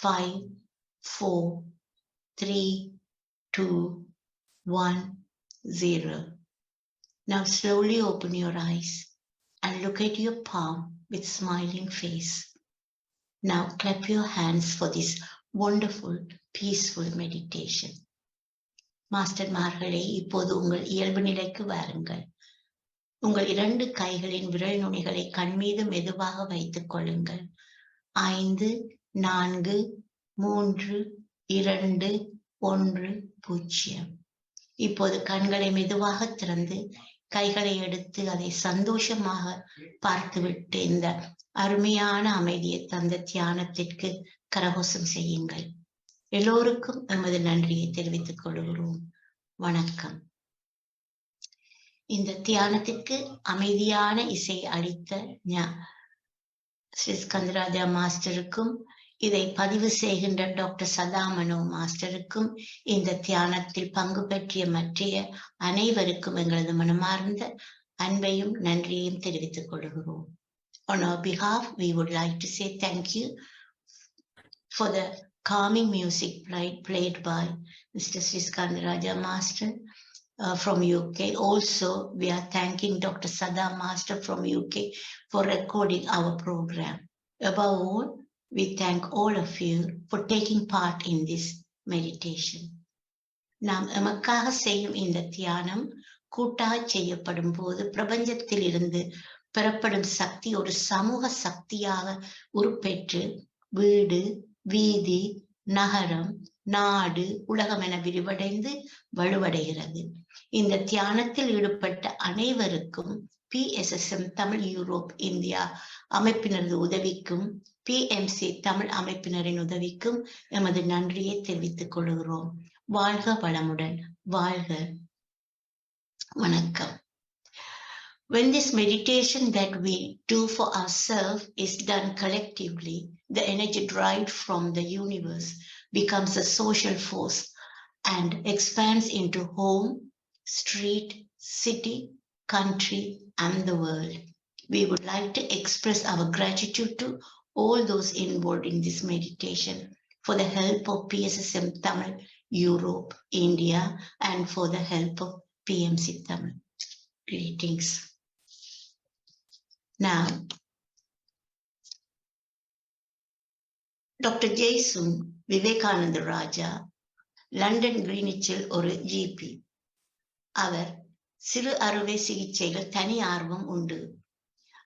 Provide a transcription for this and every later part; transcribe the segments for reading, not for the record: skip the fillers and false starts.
5, 4, 3, 2, 1, 0. Now slowly open your eyes and look at your palm with smiling face. Now clap your hands for this wonderful, peaceful meditation. மாஸ்டர்மார்களே, இப்போது உங்கள் இயல்பு நிலைக்கு வாருங்கள். உங்கள் 2 கைகளின் விரல் நுனிகளை கண்மீது மெதுவாக வைத்துக் கொள்ளுங்கள். 5, 4, 3, 2, 1, 0. இப்போது கண்களை மெதுவாக திறந்து கைகளை எடுத்து அதை சந்தோஷமாக பார்த்துவிட்டு இந்த அருமையான அமைதியை தந்த தியானத்திற்கு கரகோஷம் செய்யுங்கள். எல்லோருக்கும் எமது நன்றியை தெரிவித்துக் கொள்கிறோம். வணக்கம். இந்த தியானத்திற்கு அமைதியான இசை அளித்த ஸ்ரீஸ்கந்தராஜா மாஸ்டருக்கும் இதை பதிவு செய்கின்ற டாக்டர் சதா மனோ மாஸ்டருக்கும் இந்த தியானத்தில் பங்கு பற்றிய மற்றைய அனைவருக்கும் எங்களது மனமார்ந்த அன்பையும் நன்றியையும் தெரிவித்துக் கொள்கிறோம். On our behalf, we would like to say thank you for the calming music played by Mr. Srikandarajah Master from UK. Also, we are thanking Dr. Satha Master from UK for recording our program. Above all, we thank all of you for taking part in this meditation. நாம் எமக்காக செய்யும் இந்த தியானம் கூட்டாக செய்யப்படும் போது பிரபஞ்சத்தில் இருந்து பெறப்படும் சக்தி ஒரு சமூக சக்தியாக உருப்பெற்று வீடு, வீதி, நகரம், நாடு, உலகம் என விரிவடைந்து வலுவடைகிறது. இந்த தியானத்தில் ஈடுபட்ட அனைவருக்கும் PSSM தமிழ் யூரோப் இந்தியா அமைப்பினரது உதவிக்கும் PMC தமிழ் அமைப்பினரின் உதவிக்கும் எமது நன்றியை தெரிவித்துக் கொள்கிறோம். வாழ்க வளமுடன். வாழ்க. வணக்கம். When this meditation that we do for ourselves is done collectively, the energy derived from the universe becomes a social force and expands into home, street, city, country, and the world. We would like to express our gratitude to all those involved in this meditation for the help of PSSM Tamil, Europe, India, and for the help of PMC Tamil. Greetings. Now, Dr. Jaisun Vivekanandaraja, London Greenwichil ஒரு GP. அவர் சிறு அறுவை சிகிச்சைகள் தனி ஆர்வம் உண்டு.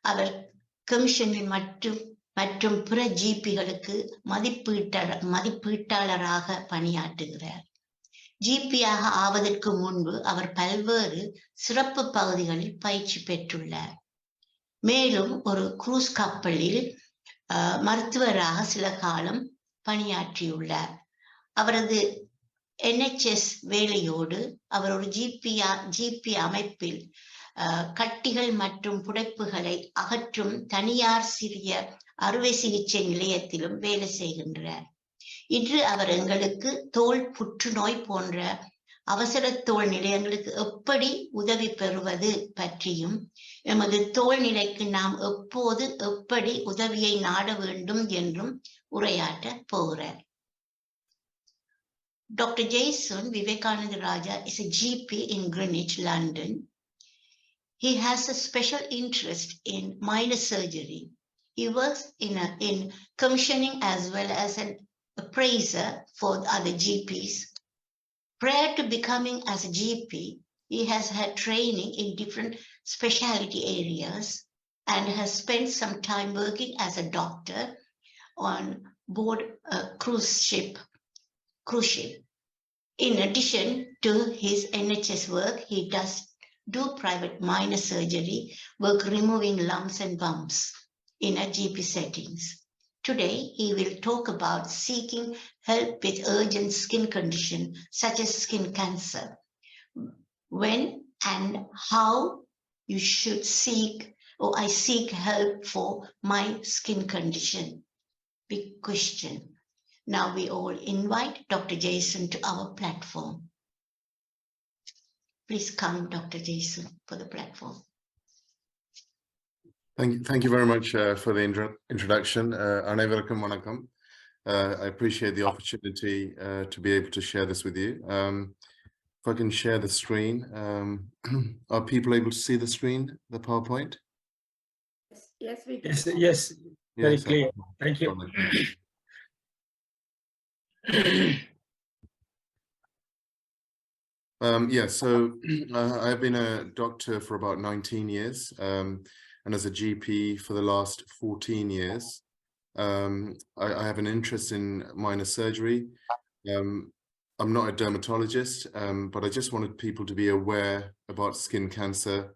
அவர் கமிஷனில் மற்றும் பிற ஜிபிகளுக்கு மதிப்பீட்டாளராக பணியாற்றுகிறார். ஜிபியாக ஆவதற்கு முன்பு அவர் பல்வேறு சிறப்பு பகுதிகளில் பயிற்சி பெற்றுள்ளார். மேலும் ஒரு குரூஸ் கப்பலில் மருத்துவராக சில காலம் பணியாற்றியுள்ளார். அவரது NHS வேலையோடு அவர் ஒரு ஜிபி அமைப்பில் கட்டிகள் மற்றும் புடைப்புகளை அகற்றும் தனியார் சிறிய அறுவை சிகிச்சை நிலையத்திலும் வேலை செய்கின்றார். இன்று அவர் எங்களுக்கு தோல் புற்றுநோய் போன்ற அவசர தோல் நிலையங்களுக்கு எப்படி உதவி பெறுவது பற்றியும் எமது தோல் நிலைக்கு நாம் எப்போது எப்படி உதவியை நாட வேண்டும் என்றும் உரையாற்ற போகிறார். Dr. Jaisun Vivekanandaraja is a GP in Greenwich, London. He has a special interest in minor surgery. He works in commissioning as well as an appraiser for other GPs. Prior to becoming as a GP, he has had training in different specialty areas and has spent some time working as a doctor on board a cruise ship. In addition to his NHS work, he does do private minor surgery work removing lumps and bumps in a GP settings. Today, he will talk about seeking help with urgent skin condition such as skin cancer. When and how you should seek I seek help for my skin condition. Big question. Now we all invite Dr. Jaisun to our platform. Please come, Dr. Jaisun, for the platform. Thank you very much for the introduction. அனைவருக்கும் வணக்கம். I appreciate the opportunity to be able to share this with you. If I can share the screen, are people able to see the screen, the PowerPoint? Yes, we can. Yes, very Yes, clear. Thank you. Yeah, so I've been a doctor for about 19 years, and as a GP for the last 14 years. I have an interest in minor surgery. I'm not a dermatologist, but I just wanted people to be aware about skin cancer,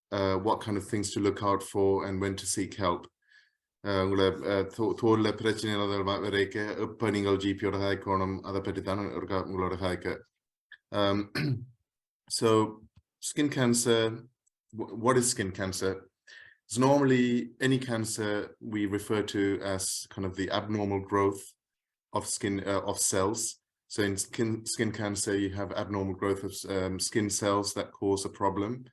what kind of things to look out for and when to seek help. So skin cancer, what is skin cancer? It's normally any cancer we refer to as kind of the abnormal growth of skin of cells. So in skin cancer, you have abnormal growth of skin cells that cause a problem.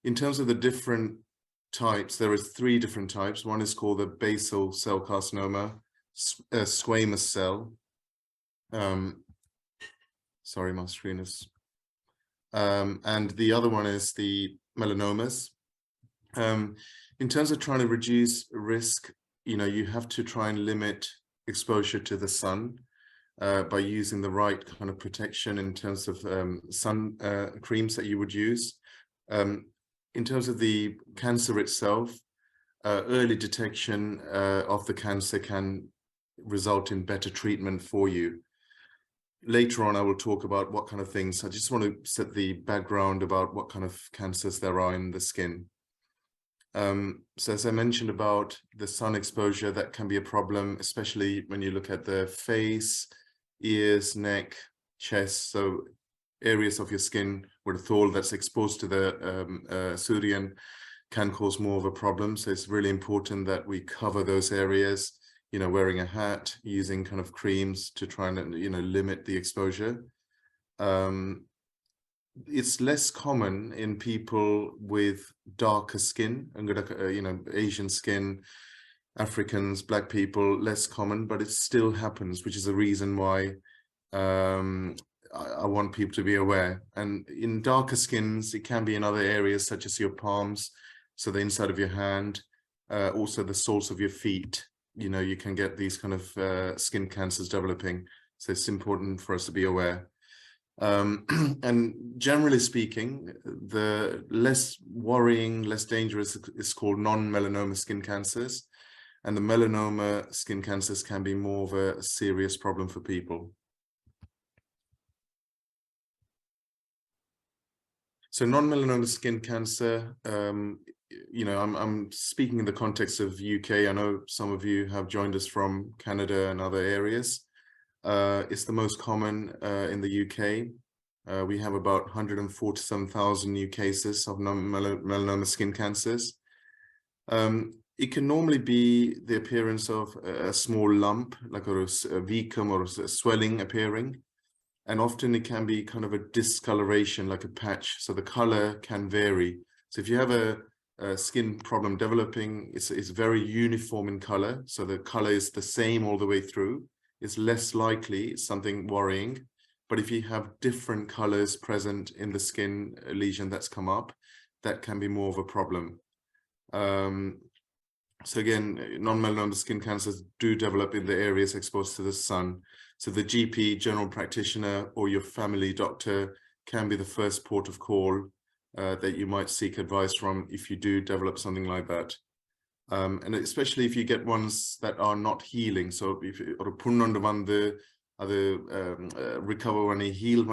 In terms of the different types, there are 3 different types. One is called the basal cell carcinoma, squamous cell. Sorry, my screen is. And the other one is the melanomas. In terms of trying to reduce risk, you have to try and limit exposure to the sun by using the right kind of protection in terms of sun creams that you would use. In terms of the cancer itself, early detection of the cancer can result in better treatment for you. Later on, I will talk about what kind of things. I just want to set the background about what kind of cancers there are in the skin. So as I mentioned about the sun exposure, that can be a problem, especially when you look at the face, ears, neck, chest. So areas of your skin where the thaw that's exposed to the Suryan can cause more of a problem. So it's really important that we cover those areas, wearing a hat, using kind of creams to try and, limit the exposure. It's less common in people with darker skin, Asian skin, Africans, Black people, less common, but it still happens, which is the reason why I want people to be aware. And in darker skins, it can be in other areas such as your palms, so the inside of your hand, also the soles of your feet. You can get these kind of skin cancers developing. So it's important for us to be aware. And generally speaking, the less worrying, less dangerous is called non-melanoma skin cancers. And the melanoma skin cancers can be more of a serious problem for people. So non-melanoma skin cancer, I'm speaking in the context of UK. I know some of you have joined us from Canada and other areas. It's the most common in the UK. We have about 147,000 new cases of non-melanoma skin cancers. It can normally be the appearance of a small lump, like a vicum or a swelling appearing. And often it can be kind of a discoloration, like a patch. So the color can vary. So if you have a skin problem developing, it's very uniform in color. So the color is the same all the way through. It's less likely, it's something worrying. But if you have different colors present in the skin lesion that's come up, that can be more of a problem. So again, non-melanoma skin cancers do develop in the areas exposed to the sun. So the GP, general practitioner, or your family doctor can be the first port of call that you might seek advice from if you do develop something like that. And especially if you get ones that are not healing. So if recover when he healed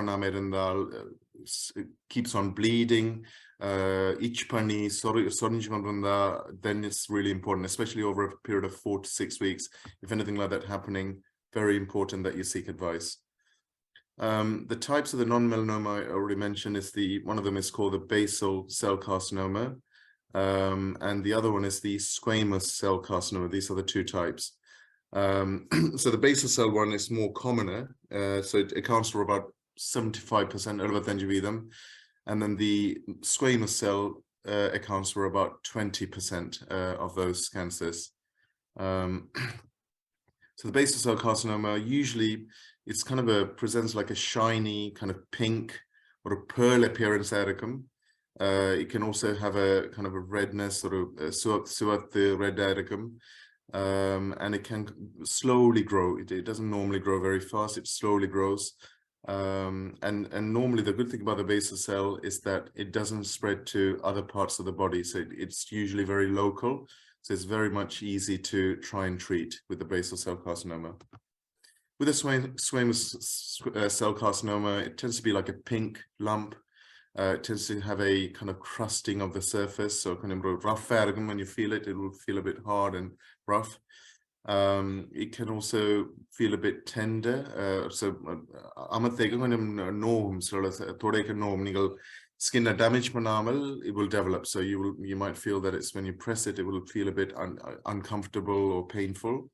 keeps on bleeding, itch pani, then it's really important, especially over a period of 4 to 6 weeks. If anything like that happening, very important that you seek advice. The types of the non-melanoma I already mentioned is one of them is called the basal cell carcinoma, and the other one is the squamous cell carcinoma. These are the 2 types. So the basal cell one is more commoner, so it accounts for about 75%, and then the squamous cell accounts for about 20% of those cancers. So the basal cell carcinoma, usually it's kind of presents like a shiny kind of pink or a pearl appearance aericum. It can also have a kind of a redness, sort of the red aericum. And it can slowly grow. It doesn't normally grow very fast. It slowly grows. And normally the good thing about the basal cell is that it doesn't spread to other parts of the body. So it's usually very local. So it's very much easy to try and treat with the basal cell carcinoma. With a squamous cell carcinoma, it tends to be like a pink lump. It tends to have a kind of crusting of the surface, so kind of rough aericum. When you feel it, it will feel a bit hard and rough. It can also feel a bit tender. Skin damage it will develop. So you might feel that it's when you press it, it will feel a bit uncomfortable or painful.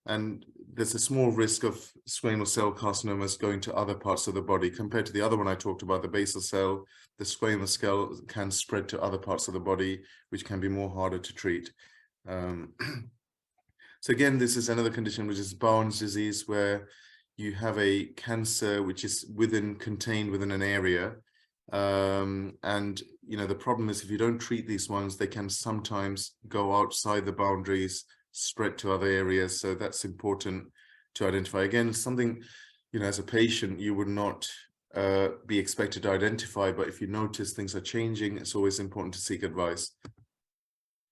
And there's a small risk of squamous cell carcinomas going to other parts of the body. Compared to the other one I talked about, the basal cell, the squamous cell can spread to other parts of the body, which can be more harder to treat. So again, this is another condition, which is Bowen's disease, where you have a cancer which is contained within an area. And the problem is, if you don't treat these ones, they can sometimes go outside the boundaries, spread to other areas. So that's important to identify. Again, something, as a patient, you would not be expected to identify, but if you notice things are changing, it's always important to seek advice.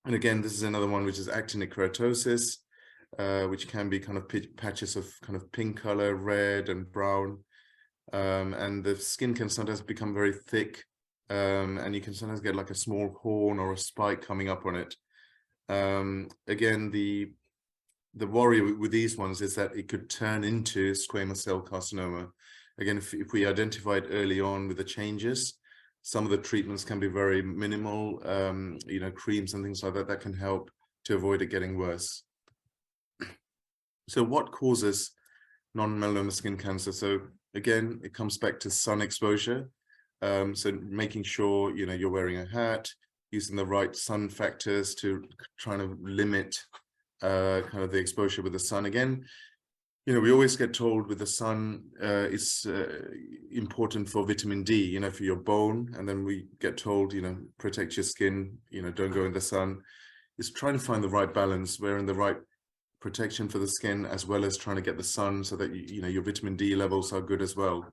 And again, this is another one, which is actinic keratosis, which can be kind of patches of kind of pink color, red and brown. And the skin can sometimes become very thick, and you can sometimes get like a small horn or a spike coming up on it. Again, the worry with these ones is that it could turn into squamous cell carcinoma. Again, if we identify it early on with the changes, some of the treatments can be very minimal, creams and things like that can help to avoid it getting worse. So what causes non-melanoma skin cancer? So again, it comes back to sun exposure. So making sure, you're wearing a hat, using the right sun factors to try to limit kind of the exposure with the sun. Again, we always get told with the sun, it's important for vitamin D, for your bone. And then we get told, protect your skin, don't go in the sun. It's trying to find the right balance, wearing the right protection for the skin, as well as trying to get the sun so that, your vitamin D levels are good as well.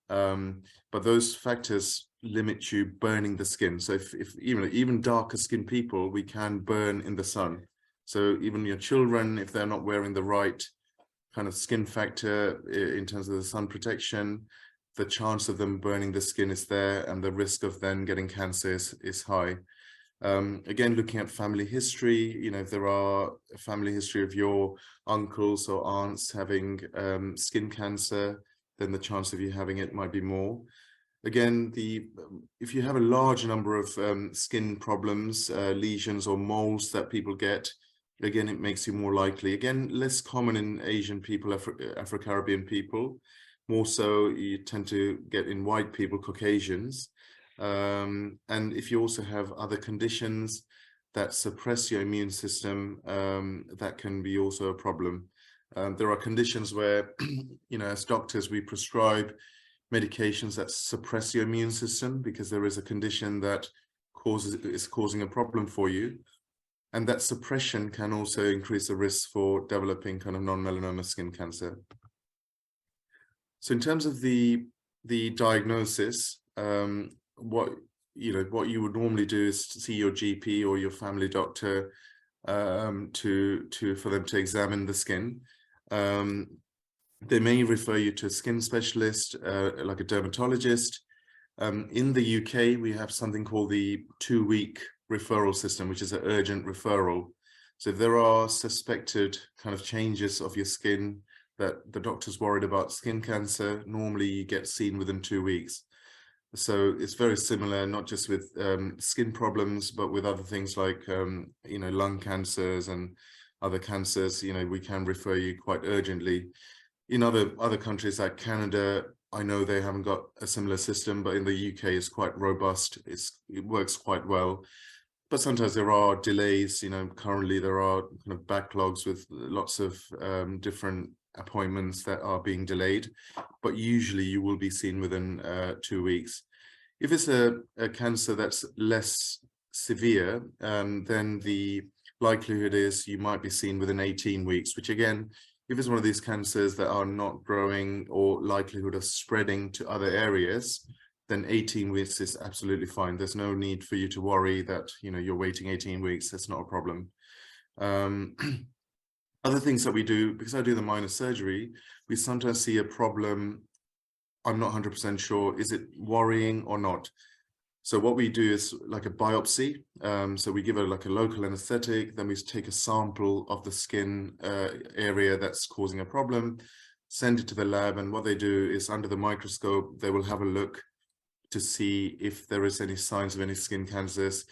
But those factors limit you burning the skin. So if even darker skinned people, we can burn in the sun. So even your children, if they're not wearing the right kind of skin factor in terms of the sun protection, the chance of them burning the skin is there, and the risk of then getting cancer is high. Again, looking at family history, if there are a family history of your uncles or aunts having skin cancer, then the chance of you having it might be more. Again, if you have a large number of skin problems, lesions or moles that people get, again, it makes you more likely. Again, less common in Asian people, Afro-Caribbean people. More so, you tend to get in white people, Caucasians. And if you also have other conditions that suppress your immune system, that can be also a problem. There are conditions where, as doctors, we prescribe medications that suppress your immune system because there is a condition that is causing a problem for you. And that suppression can also increase the risk for developing kind of non-melanoma skin cancer. So in terms of the diagnosis, what you would normally do is to see your GP or your family doctor for them to examine the skin. They may refer you to a skin specialist, like a dermatologist. In the UK, we have something called the 2-week referral system, which is an urgent referral. So if there are suspected kind of changes of your skin that the doctor's worried about skin cancer, normally you get seen within 2 weeks. So it's very similar, not just with skin problems, but with other things like, lung cancers and other cancers, we can refer you quite urgently. In other countries like Canada, I know they haven't got a similar system, but in the UK it's quite robust. It works quite well. but sometimes there are delays. You know, currently there are kind of backlogs with lots of different appointments that are being delayed, but usually you will be seen within 2 weeks. If it's a cancer that's less severe, then the likelihood is you might be seen within 18 weeks, which again, if it's one of these cancers that are not growing or likelihood of spreading to other areas, then 18 weeks is absolutely fine. There's no need for you to worry that, you know, you're waiting 18 weeks. That's not a problem. Other things that we do, because I do the minor surgery, we sometimes see a problem. I'm not 100% sure, is it worrying or not? So what we do is like a biopsy. So we give it like a local anesthetic, then we take a sample of the skin area that's causing a problem, send it to the lab, and what they do is under the microscope, they will have a look to see if there is any signs of any skin cancers.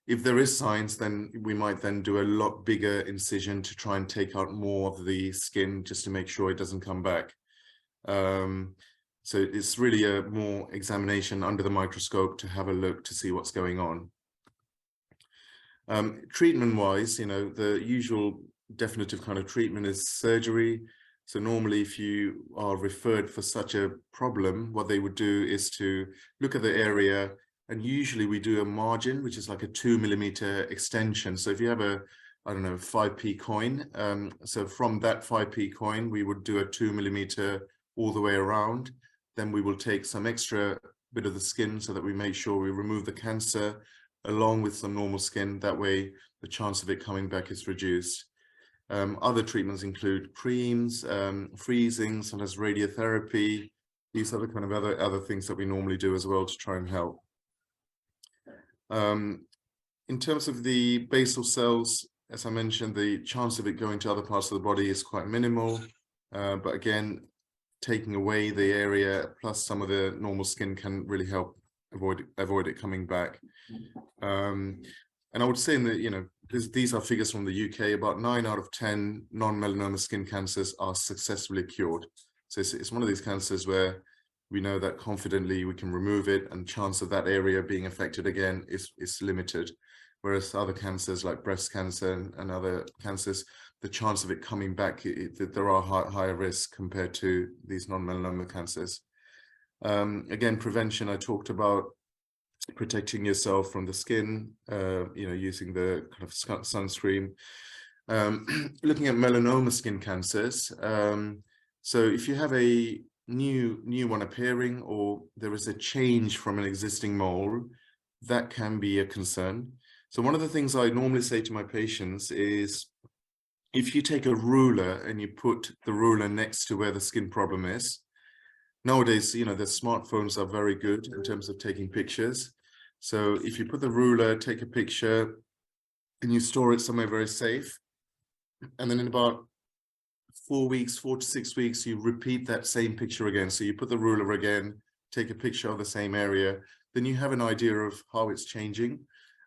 If there is signs, then we might then do a lot bigger incision to try and take out more of the skin just to make sure it doesn't come back. So it's really a more examination under the microscope to have a look to see what's going on. Treatment-wise, you know, the usual definitive kind of treatment is surgery. So normally if you are referred for such a problem, what they would do is to look at the area, and usually we do a margin, which is like a 2 millimeter extension. So if you have a, I don't know, 5p coin, so from that 5p coin, we would do a 2 millimeter all the way around. Then we will take some extra bit of the skin so that we make sure we remove the cancer along with some normal skin. That way the chance of it coming back is reduced. Other treatments include creams, freezing, sometimes radiotherapy. These are the kind of other things that we normally do as well to try and help. In terms of the basal cells, as I mentioned, the chance of it going to other parts of the body is quite minimal. But again, taking away the area plus some of the normal skin can really help avoid it coming back. And I would say, in the, you know, these are figures from the UK, about 9 out of 10 non-melanoma skin cancers are successfully cured. So it's one of these cancers where we know that confidently we can remove it, and chance of that area being affected again is limited. Whereas other cancers like breast cancer and other cancers, the chance of it coming back, there are higher risks compared to these non-melanoma cancers. Again, prevention, I talked about protecting yourself from the skin, you know, using the kind of sunscreen. Looking at melanoma skin cancers, so if you have a new one appearing, or there is a change from an existing mole, that can be a concern. So one of the things I normally say to my patients is, if you take a ruler and you put the ruler next to where the skin problem is, nowadays, you know, the smartphones are very good in terms of taking pictures. So if you put the ruler, take a picture, and you store it somewhere very safe, and then in about 4 to 6 weeks, you repeat that same picture again. So you put the ruler again, take a picture of the same area, then you have an idea of how it's changing.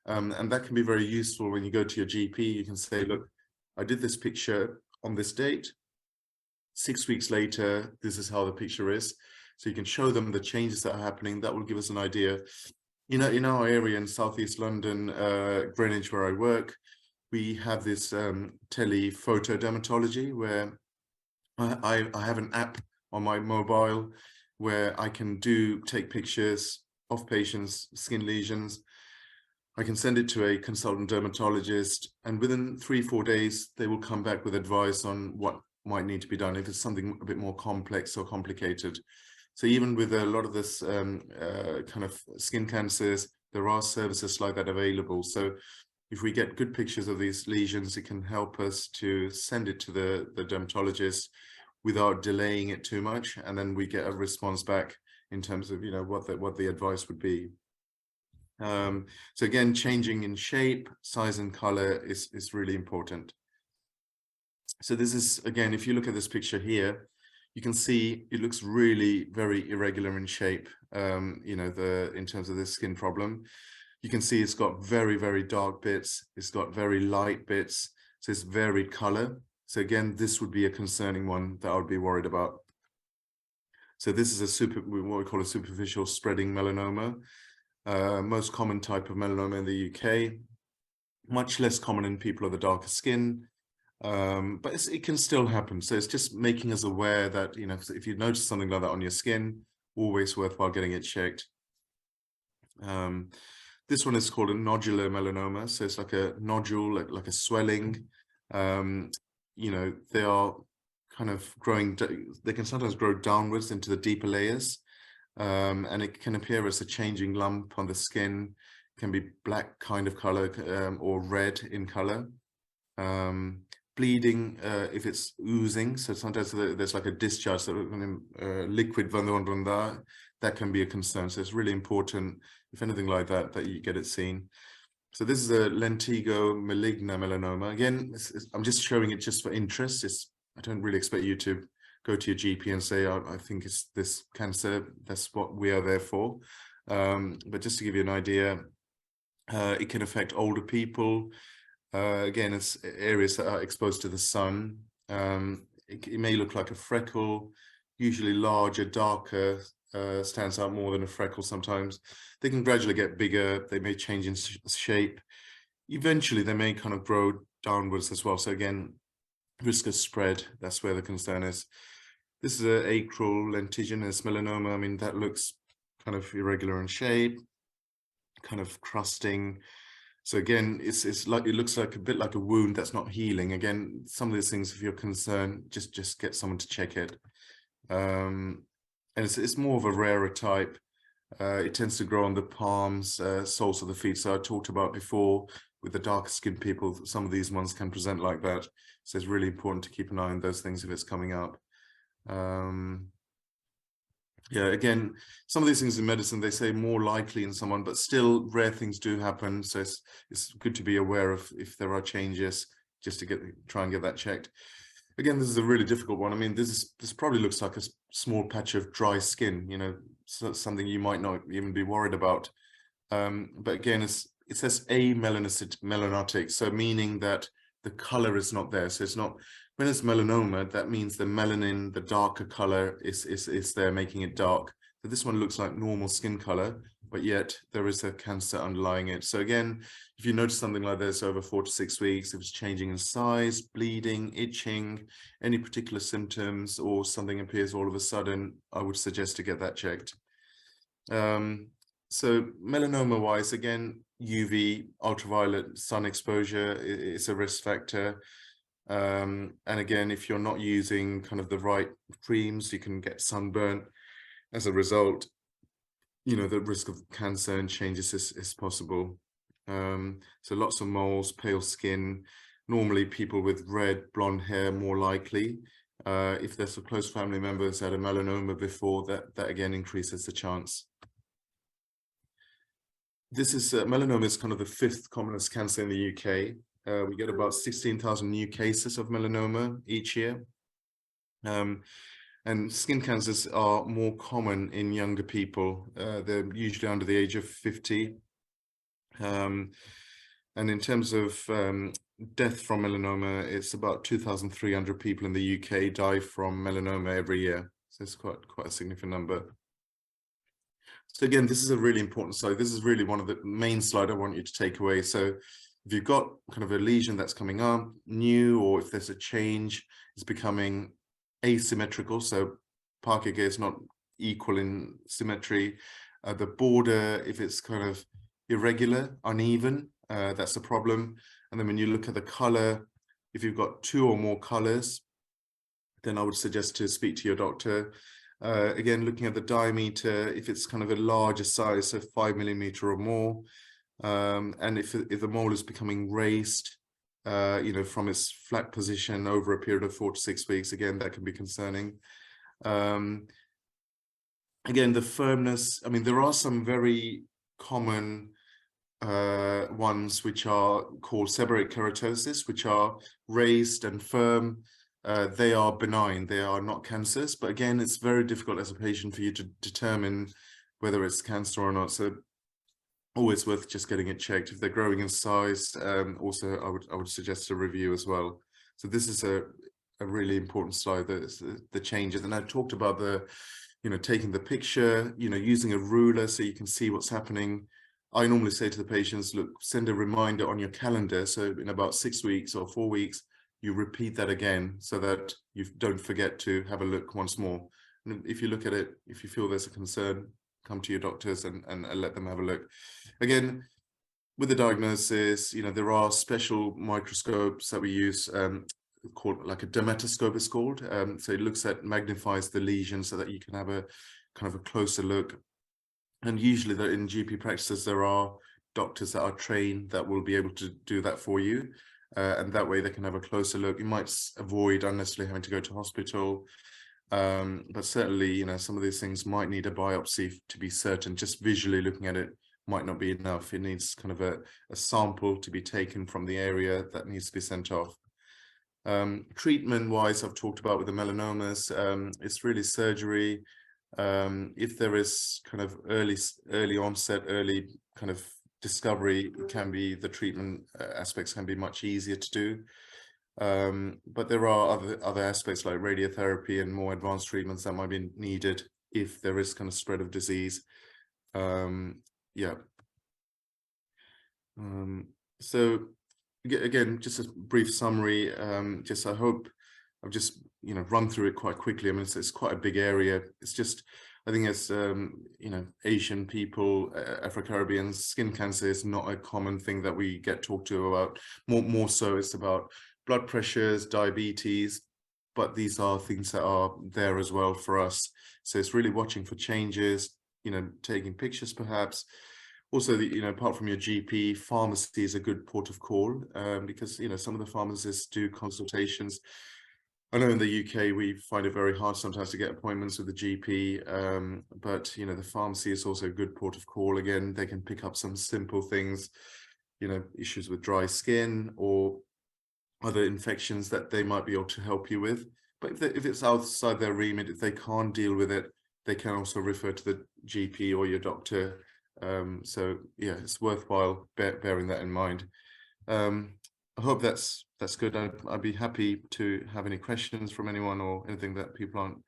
And that can be very useful when you go to your GP. You can say, look, I did this picture on this date. 6 weeks later, this is how the picture is. So you can show them the changes that are happening. That will give us an idea. You know, in our area in Southeast London, Greenwich, where I work, we have this telephoto dermatology where I have an app on my mobile where I can take pictures of patients' skin lesions. I can send it to a consultant dermatologist, and within 3-4 days, they will come back with advice on what might need to be done if it's something a bit more complex or complicated. So even with a lot of this kind of skin cancers, there are services like that available. So if we get good pictures of these lesions, it can help us to send it to the dermatologist without delaying it too much, and then we get a response back in terms of, you know, what the advice would be. So again, changing in shape, size, and color is really important. So this is, again, if you look at this picture here, you can see it looks really very irregular in shape. You know, in terms of this skin problem, you can see it's got very, very dark bits. It's got very light bits. So it's varied color. So again, this would be a concerning one that I would be worried about. So this is what we call a superficial spreading melanoma. Most common type of melanoma in the UK. much less common in people of the darker skin, but it can still happen. So it's just making us aware that, you know, if you notice something like that on your skin, always worthwhile getting it checked. This one is called a nodular melanoma. So it's like a nodule, like a swelling. You know, they are kind of growing, they can sometimes grow downwards into the deeper layers. And it can appear as a changing lump on the skin. It can be black kind of color, or red in color. Bleeding, if it's oozing, so sometimes there's like a discharge, so liquid that can be a concern. So it's really important, if anything like that, that you get it seen. So this is a lentigo maligna melanoma. Again, I'm just showing it just for interest. I don't really expect you to go to your GP and say, I think it's this cancer. That's what we are there for. But just to give you an idea, it can affect older people. Again, it's areas that are exposed to the sun. It may look like a freckle, usually larger, darker, stands out more than a freckle sometimes. They can gradually get bigger. They may change in shape. Eventually, they may kind of grow downwards as well. So again, risk of spread, that's where the concern is. This is an acral lentiginous melanoma. I mean, that looks kind of irregular in shape, kind of crusting. So again, it's like, it looks like a bit like a wound that's not healing. Again, some of these things, if you're concerned, just get someone to check it. And it's more of a rarer type. It tends to grow on the palms, soles of the feet. So I talked about before with the darker skinned people, some of these ones can present like that. So it's really important to keep an eye on those things if it's coming up. Yeah, again, some of these things in medicine, they say more likely in someone, but still rare things do happen. So it's good to be aware of if there are changes, just to try and get that checked. Again, this is a really difficult one. I mean, this probably looks like a small patch of dry skin, you know, so something you might not even be worried about. But again, it says amelanotic, so meaning that the color is not there. So it's not, when it's melanoma, that means the melanin, the darker color is there, making it dark. So this one looks like normal skin color, but yet there is a cancer underlying it. So again, if you notice something like this over 4 to 6 weeks, if it's changing in size, bleeding, itching, any particular symptoms, or something appears all of a sudden, I would suggest to get that checked. So melanoma wise, again, UV, ultraviolet sun exposure is a risk factor. And again, if you're not using kind of the right creams, you can get sunburn. As a result, you know, the risk of cancer and changes is possible. So lots of moles, pale skin, normally people with red, blonde hair more likely. If there's a close family member who's had a melanoma before, that again increases the chance. This is melanoma is kind of the 5th commonest cancer in the UK. We get about 16,000 new cases of melanoma each year. And skin cancers are more common in younger people. They're usually under the age of 50. And in terms of death from melanoma, it's about 2,300 people in the UK die from melanoma every year. So it's quite a significant number. So again, this is a really important slide. This is really one of the main slides I want you to take away. So if you've got kind of a lesion that's coming up, new, or if there's a change, it's becoming asymmetrical. So Parker is not equal in symmetry. The border, if it's kind of irregular, uneven, that's a problem. And then when you look at the color, if you've got 2 or more colors, then I would suggest to speak to your doctor. Again, looking at the diameter, if it's kind of a larger size, so 5 millimeter or more, and if the mole is becoming raised, you know, from its flat position over a period of 4 to 6 weeks, again, that can be concerning. Again, the firmness, I mean, there are some very common ones which are called seborrheic keratosis, which are raised and firm. They are benign, they are not cancers, but again, it's very difficult as a patient for you to determine whether it's cancer or not. So always worth just getting it checked. If they're growing in size, also I would suggest a review as well. So this is a really important slide, the changes. And I talked about the, you know, taking the picture, you know, using a ruler so you can see what's happening. I normally say to the patients, look, send a reminder on your calendar. So in about 6 weeks or 4 weeks, you repeat that again so that you don't forget to have a look once more. And if you look at it, if you feel there's a concern, come to your doctors and let them have a look. Again, with the diagnosis, there are special microscopes that we use, called like a dermatoscope it's called. So it magnifies the lesion so that you can have a kind of a closer look. And usually in GP practices, there are doctors that are trained that will be able to do that for you. And that way they can have a closer look. You might avoid unnecessarily having to go to hospital. But certainly, some of these things might need a biopsy to be certain. Just visually looking at it might not be enough. It needs kind of a sample to be taken from the area that needs to be sent off. Treatment-wise, I've talked about with the melanomas, it's really surgery. If there is kind of early onset, early kind of discovery, the treatment aspects can be much easier to do. But there are other aspects like radiotherapy and more advanced treatments that might be needed if there is kind of spread of disease. So again, just a brief summary. I hope I've just run through it quite quickly. I mean, it's quite a big area. It's just, I think as Asian people, Afro-Caribbeans, skin cancer is not a common thing that we get talked to about. More so, it's about blood pressures, diabetes, but these are things that are there as well for us. So it's really watching for changes, taking pictures perhaps. Also, apart from your GP, pharmacy is a good port of call, because, some of the pharmacists do consultations. I know in the UK, we find it very hard sometimes to get appointments with the GP, but, the pharmacy is also a good port of call. Again, they can pick up some simple things, issues with dry skin or other infections that they might be able to help you with. But if it's outside their remit, if they can't deal with it, they can also refer to the GP or your doctor. So yeah, it's worthwhile bearing that in mind. I hope that's good. I'd be happy to have any questions from anyone or anything that people aren't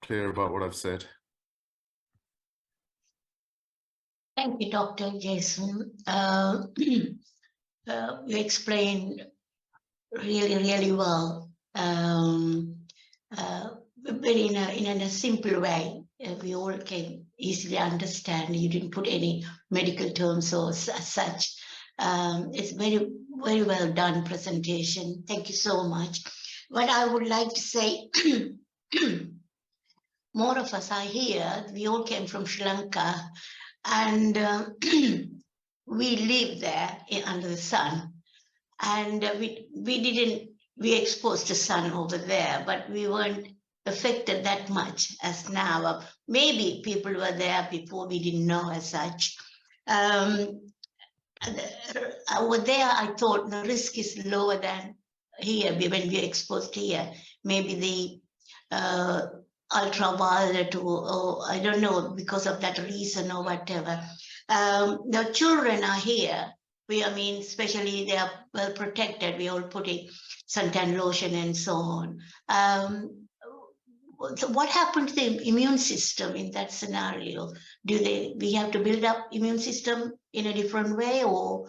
clear about what I've said. Thank you, Dr. Jaisun. You explained really, really well, but in a simple way. We all can easily understand. You didn't put any medical terms or such. It's very, very well done presentation. Thank you so much. What I would like to say, more of us are here. We all came from Sri Lanka, and we live there under the sun. And we exposed to sun over there, but we weren't affected that much as now. Maybe people were there before, we didn't know as such. Over there, I thought the risk is lower than here when we're exposed here. Maybe the ultraviolet or I don't know, because of that reason or whatever. The children are here. Especially they are well protected. We all putting suntan lotion and so on. So what happened to the immune system in that scenario? We have to build up immune system in a different way, or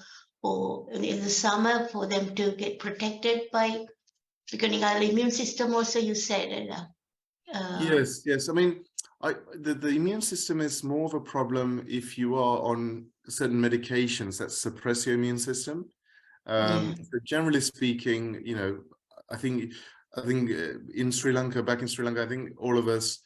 in the summer for them to get protected by becoming our immune system? Also, you said. Yes. I mean, the immune system is more of a problem if you are on certain medications that suppress your immune system. So generally speaking, I think in Sri Lanka, back in Sri Lanka, I think all of us,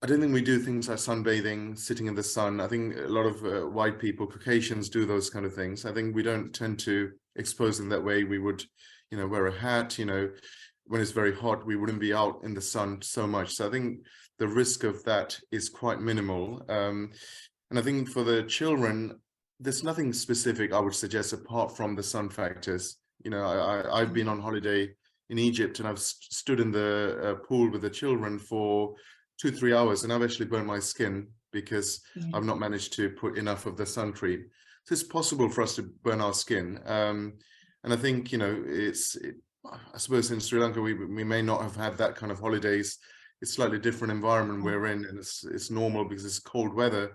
I don't think we do things like sunbathing, sitting in the sun. I think a lot of white people, Caucasians, do those kind of things. I think we don't tend to expose them that way. We would, wear a hat, when it's very hot, we wouldn't be out in the sun so much. So I think the risk of that is quite minimal. And I think for the children, there's nothing specific I would suggest apart from the sun factors. I've been on holiday in Egypt and I've stood in the pool with the children for 2-3 hours and I've actually burned my skin because I've not managed to put enough of the sun cream. So it's possible for us to burn our skin. And I think, I suppose in Sri Lanka, we may not have had that kind of holidays. It's slightly different environment we're in, and it's normal because it's cold weather.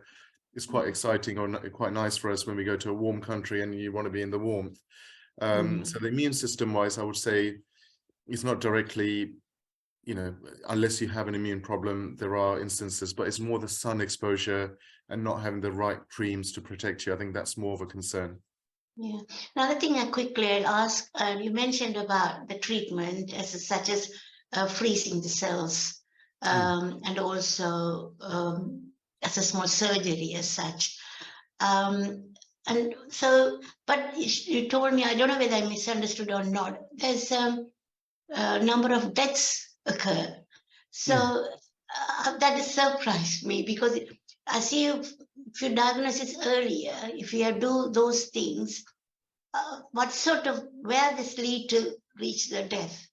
is quite exciting or quite nice for us when we go to a warm country and you want to be in the warmth. So the immune system wise, I would say it's not directly, you know, unless you have an immune problem, there are instances, but it's more the sun exposure and not having the right creams to protect you. I think that's more of a concern. Yeah. Another thing I'll ask, you mentioned about the treatment such as freezing the cells, and also as a small surgery as such. And so, but you told me, I don't know whether I misunderstood or not, there's a number of deaths occur. So that has surprised me, because I see if you diagnose it earlier, if you do those things, where this lead to reach the death?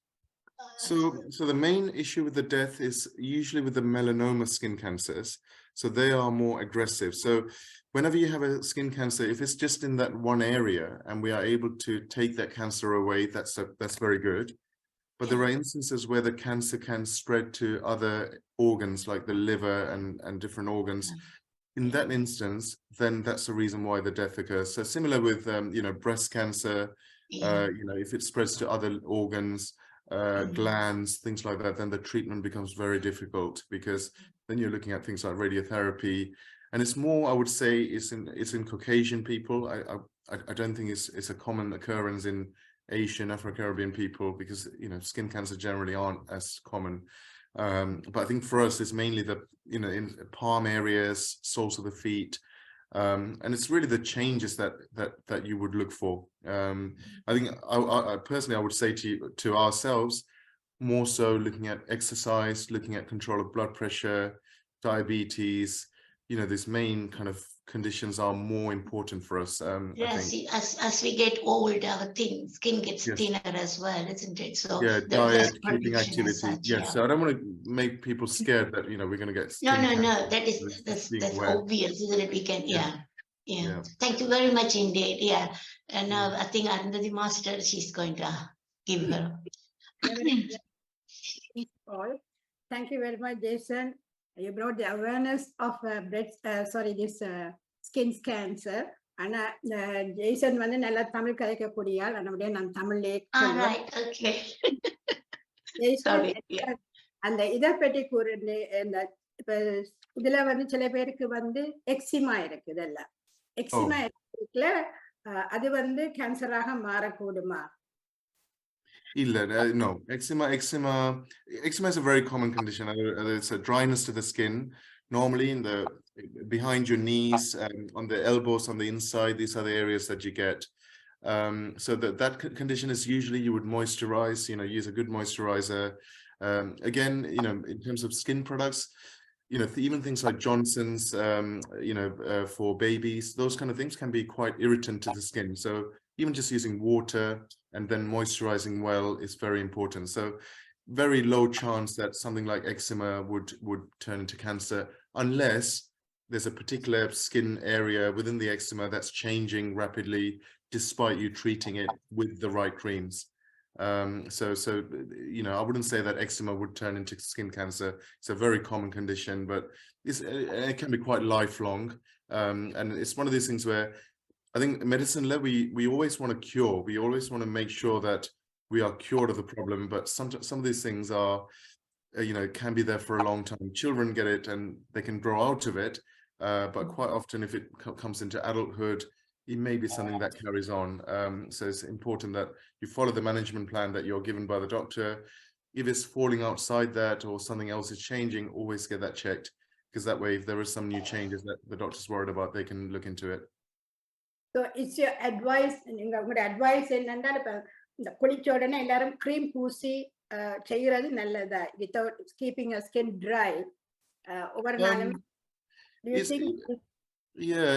So the main issue with the death is usually with the melanoma skin cancers. So they are more aggressive. So whenever you have a skin cancer, if it's just in that one area and we are able to take that cancer away, that's very good. But there are instances where the cancer can spread to other organs like the liver and different organs. In that instance, then that's the reason why the death occurs. So similar with you know, breast cancer, you know, if it spreads to other organs, glands, things like that, then the treatment becomes very difficult, because then you're looking at things like radiotherapy, and it's more, I would say, it's in Caucasian people. I don't think it's a common occurrence in Asian, Afro-Caribbean people, because, you know, skin cancer generally aren't as common. But I think for us, it's mainly the, you know, in palm areas, soles of the feet, and it's really the changes that you would look for. I think I personally, I would say to ourselves, more so looking at exercise, looking at control of blood pressure, diabetes, you know, these main kind of conditions are more important for us. Yes, I think. as we get old, our skin gets Yes. thinner as well, isn't it? So Yeah, there's less diet, keeping protection as activity. such, Yes, yeah. so I don't want to make people scared that, you know, we're going to get No, skin cancer. that's obvious, isn't it? We can, Yeah. yeah. Thank you very much indeed. Yeah, and now I think under the master, she's going to give her. All. Thank you very much, Jason. You brought the awareness of this skin cancer. And Jason வந்து நல்லா தமிழ் கதைக்கக்கூடியால் நம்முடைய நான் தமிழ்லே Right, okay. Jason, Yeah. அந்த இதை பற்றி கூறுந்து இப்ப இதுல வந்து சில பேருக்கு வந்து எக்ஸிமா இருக்கு, இதெல்லாம் எக்ஸிமா இருக்குல, அது வந்து கேன்சராக மாறக்கூடுமா? No, eczema is a very common condition. It's a dryness to the skin, normally in the behind your knees, on the elbows, on the inside. These are the areas that you get. So that condition is usually you would moisturize, you know, use a good moisturizer. Again, you know, in terms of skin products, you know, even things like Johnson's, you know, for babies, those kind of things can be quite irritant to the skin. So even just using water and then moisturizing well is very important. So very low chance that something like eczema would turn into cancer, unless there's a particular skin area within the eczema that's changing rapidly despite you treating it with the right creams. So you know, I wouldn't say that eczema would turn into skin cancer. It's a very common condition, but it can be quite lifelong. And it's one of these things where I think medicine, we always want to cure. We always want to make sure that we are cured of the problem. But some of these things are, you know, can be there for a long time. Children get it and they can grow out of it. But quite often, if it comes into adulthood, it may be something that carries on. So it's important that you follow the management plan that you're given by the doctor. If it's falling outside that or something else is changing, always get that checked, because that way, if there is some new changes that the doctor's worried about, they can look into it. So it's your advice, உங்களோட advice என்னன்னா, இப்ப இந்த குளிச்ச உடனே எல்லாரும் cream பூசி செய்யறது நல்லதா, without keeping a skin dry over நாளும்? Do you think? Yeah,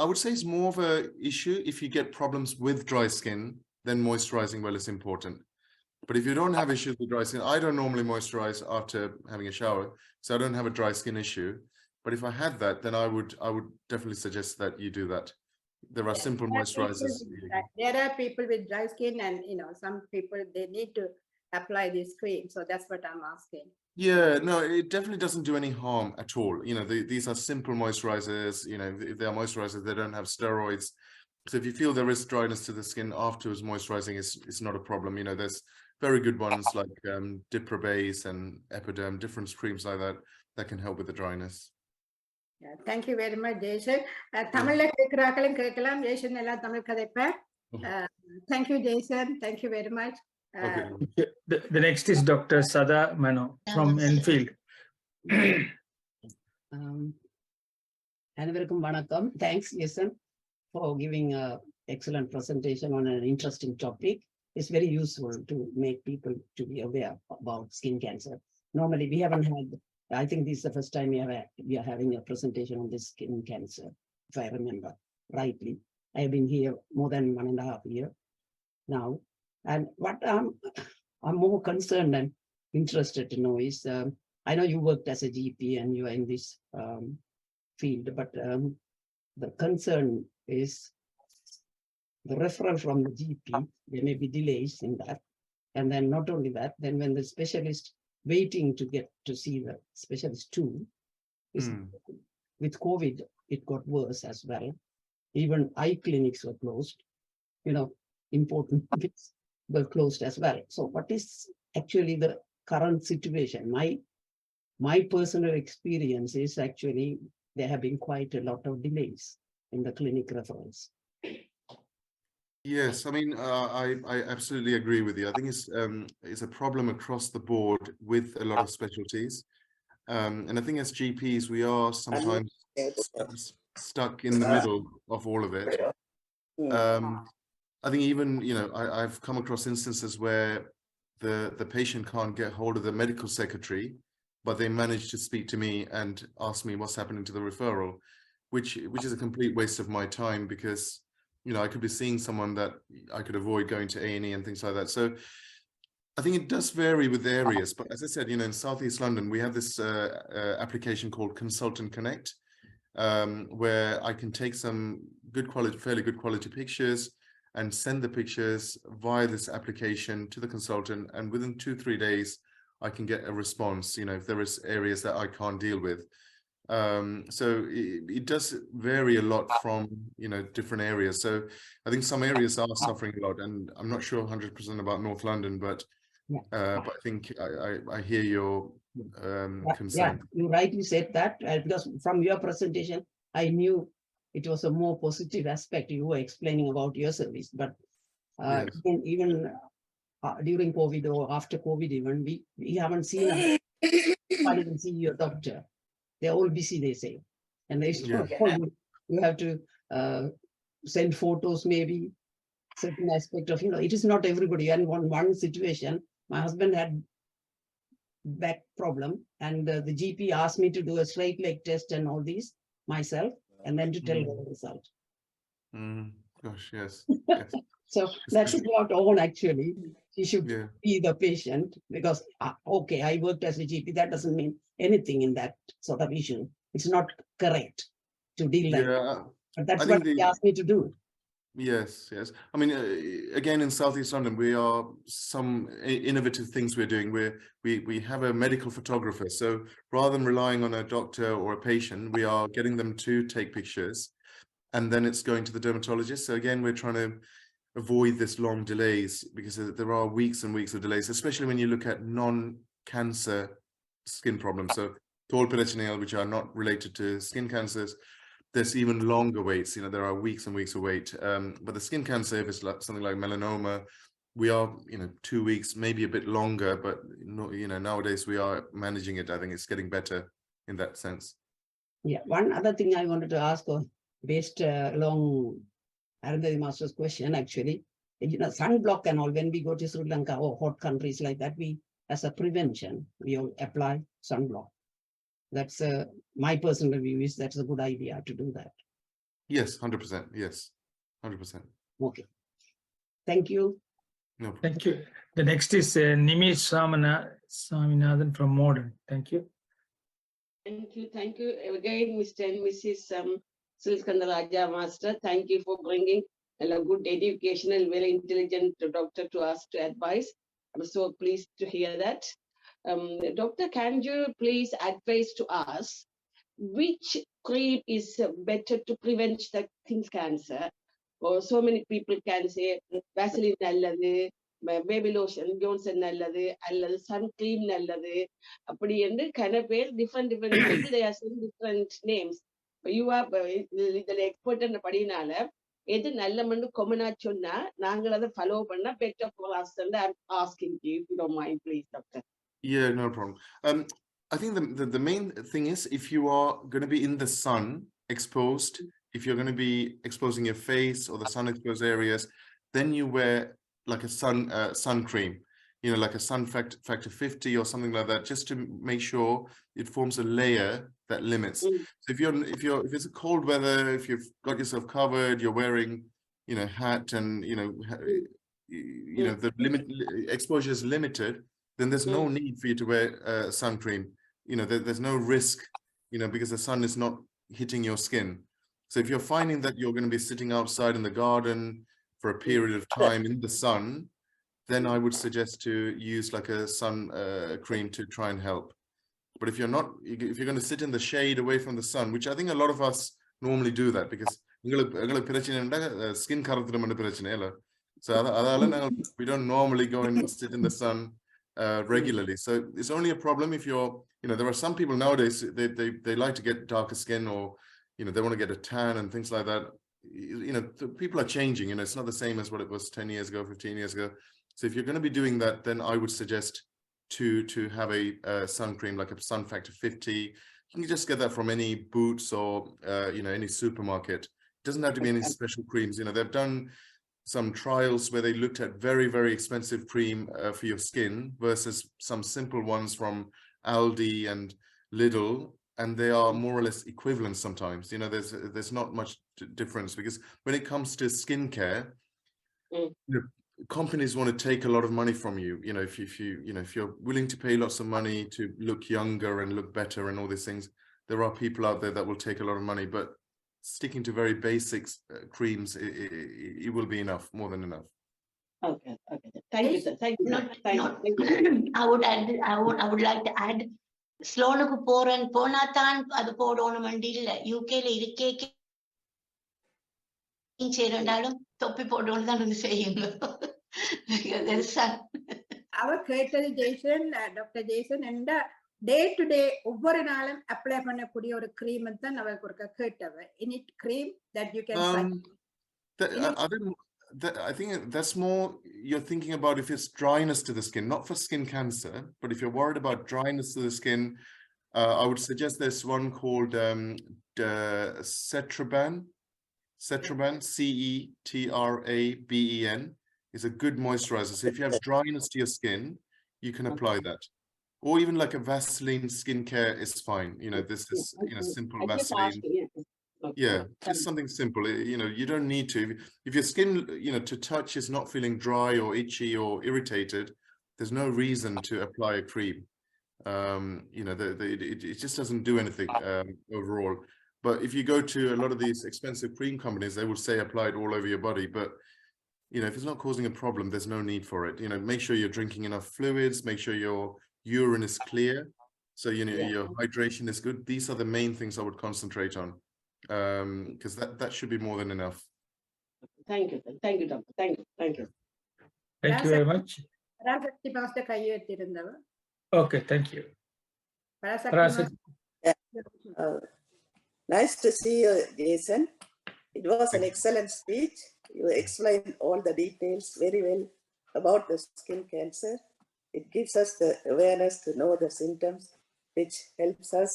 I would say it's more of a issue if you get problems with dry skin, then moisturizing well is important. But if you don't have issues with dry skin, I don't normally moisturize after having a shower, so I don't have a dry skin issue. But if I had that, then I would definitely suggest that you do that. There are simple moisturizers. There are people with dry skin, and you know, some people, they need to apply this cream. So that's what I'm asking. Yeah, no, it definitely doesn't do any harm at all. You know, these are simple moisturizers. You know, if they are moisturizers, they don't have steroids. So if you feel there is dryness to the skin afterwards, moisturizing is not a problem. You know, there's very good ones like Diprobase and Epiderm, different creams like that can help with the dryness. Yeah, thank you very much, Jason. Tamil கேட்கலாம் Jason எல்லாம் Tamil கதைப்பேன். Thank you, Jason. Thank you very much. Okay. The next is Dr.Satha Mano from Enfield. அனைவருக்கும் வணக்கம். Thanks, Jaisun, for giving an excellent presentation on an interesting topic. It's very useful to make people to be aware about skin cancer. Normally, we haven't had, I think this is the first time we are having a presentation on this skin cancer, if I remember rightly. I have been here more than 1.5 years now. And what I'm more concerned and interested to know is, I know you worked as a GP and you are in this field, but the concern is the referral from the GP. There may be delays in that. And then not only that, then when the specialist waiting to get to see the specialist too, with COVID, it got worse as well. Even eye clinics were closed, you know, important bits were closed as well. So what is actually the current situation? My personal experience is actually there have been quite a lot of delays in the clinic referrals. Yes, I mean, I absolutely agree with you. I think it's a problem across the board with a lot of specialties. And I think as GPs, we are sometimes stuck in the middle of all of it. I think even, you know, I've come across instances where the patient can't get hold of the medical secretary, but they manage to speak to me and ask me what's happening to the referral, which is a complete waste of my time because, you know, I could be seeing someone that I could avoid going to A&E and things like that. So I think it does vary with areas, but as I said, you know, in Southeast London, we have this application called Consultant Connect, where I can take some fairly good quality pictures and send the pictures via this application to the consultant. And within 2-3 days, I can get a response, you know, if there is areas that I can't deal with. So it does vary a lot from, you know, different areas. So I think some areas are suffering a lot, and I'm not sure 100% about North London, but I think I hear your concern. Yeah, you rightly said that, because from your presentation, I knew it was a more positive aspect you were explaining about your service. But Yes. even during COVID or after COVID, even we haven't seen I didn't see your doctor. They're all busy, they say. And they you have to send photos, maybe certain aspect of, you know, it is not everybody. And one situation, my husband had back problem, and the GP asked me to do a straight leg test and all these myself, and then to tell the result. Gosh, yes. Yes. So that's not all actually. He should be the patient, because, okay, I worked as a GP. That doesn't mean anything in that sort of issue. It's not correct to deal like that. But that's what he asked me to do. Yes, yes. I mean, again, in Southeast London, we are some innovative things we're doing. We have a medical photographer. So rather than relying on a doctor or a patient, we are getting them to take pictures, and then it's going to the dermatologist. So again, we're trying to avoid this long delays, because there are weeks and weeks of delays, especially when you look at non-cancer skin problems. So tall peritoneal, which are not related to skin cancers, there's even longer waits. You know, there are weeks and weeks of wait. But the skin cancer, if it's like something like melanoma, we are, you know, 2 weeks, maybe a bit longer, but you know, nowadays we are managing it. I think it's getting better in that sense. Yeah, one other thing I wanted to ask, based along Arundhati Master's question, actually, you know, sunblock and all, when we go to Sri Lanka or hot countries like that, we, as a prevention, we all apply sunblock. That's my personal view is that's a good idea to do that. Yes, 100%. Yes, 100%. Okay. Thank you. No. Thank you. The next is Nimish Swaminathan from Modern. Thank you. Thank you. Thank you again, Mr. and Mrs. Srikandarajah Master. Thank you for bringing a good educational, very intelligent doctor to us to advise. I'm so pleased to hear that. Doctor, can you please advise to us which cream is better to prevent the skin cancer? Or so many people can say Vaseline nalladhu, baby lotion, Johnson nalladhu, அல்லது sun cream நல்லது அப்படி என்று கனபேர் different people they are saying different names. You are இதில் expert படினால எது நல்லமன்னு கொமனா சொன்னா நாங்கள் அதை follow பண்ணா better for us and I'm asking you if you don't mind please doctor. Yeah, no problem. I think the main thing is if you are going to be in the sun exposed, if you're going to be exposing your face or the sun exposed areas, then you wear like a sun cream, you know, like a sun factor 50 or something like that, just to make sure it forms a layer that limits. So if it's a cold weather, if you've got yourself covered, you're wearing, you know, hat and you know the exposure is limited, then there's no need for you to wear sun cream. You know, there's no risk, you know, because the sun is not hitting your skin. So if you're finding that you're going to be sitting outside in the garden for a period of time in the sun, then I would suggest to use like a sun cream to try and help. But if you're not, if you're going to sit in the shade away from the sun, which I think a lot of us normally do that because skin so we don't normally go and sit in the sun regularly. So it's only a problem if you're, you know, there are some people nowadays, they like to get darker skin, or, you know, they want to get a tan and things like that. You know, people are changing, you know, it's not the same as what it was 10 years ago, 15 years ago. So if you're going to be doing that, then I would suggest to have a sun cream, like a sun factor 50. You can just get that from any Boots or, you know, any supermarket. It doesn't have to be any special creams. You know, they've done some trials where they looked at very, very expensive cream for your skin versus some simple ones from Aldi and Lidl, and they are more or less equivalent sometimes. You know, there's not much difference, because when it comes to skincare, you know, companies want to take a lot of money from you. You know, if you're willing to pay lots of money to look younger and look better and all these things, there are people out there that will take a lot of money, but sticking to very basic creams, it will be enough, more than enough. Okay. Thank you, sir. Thank you. Thank you. I would like to add, ஸ்லோனுக்கு போனா தான் அது போடணும் இல்ல. யூகேல இருக்கே செய்யறாலும் தொப்பி போடணும் தான் வந்து செய்யுங்க. அவர் கேட்டது ஜெய்சன், டாக்டர் ஜெய்சன் என்ற டே டு டே ஒவ்வொரு நாளும் அப்ளை பண்ணக்கூடிய ஒரு கிரீம் தான் அவருக்கு ஒரு கேட்டவர். Init cream that you can I think that's more, you're thinking about if it's dryness to the skin, not for skin cancer, but if you're worried about dryness to the skin, I would suggest there's one called Cetraben, Cetraben, is a good moisturizer. So if you have dryness to your skin, you can apply that. Or even like a Vaseline skincare is fine. You know, this is, you know, simple Vaseline. Yeah, just something simple. You know, you don't need to. If your skin, you know, to touch is not feeling dry or itchy or irritated, there's no reason to apply a cream. You know, it just doesn't do anything overall. But if you go to a lot of these expensive cream companies, they would say apply it all over your body. But, you know, if it's not causing a problem, there's no need for it. You know, make sure you're drinking enough fluids, make sure your urine is clear. So, you know, your hydration is good. These are the main things I would concentrate on. Because that should be more than enough. Thank you, doctor. Thank you. Thank you very much. Okay, thank you. Nice to see you, Jason. It was an excellent speech. You explained all the details very well about the skin cancer. It gives us the awareness to know the symptoms, which helps us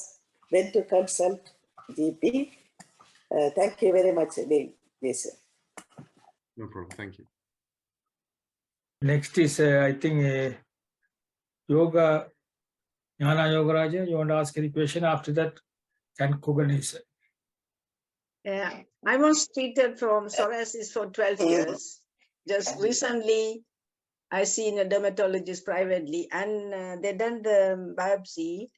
when to consult GP. Thank you very much again, Jason. No problem. Thank you. Next is, I think, Yoga, Jnana Yogaraja. You want to ask any question? After that, can Kuganese. Yeah, I was treated from psoriasis for 12 years. Just recently, I seen a dermatologist privately, and they done the biopsy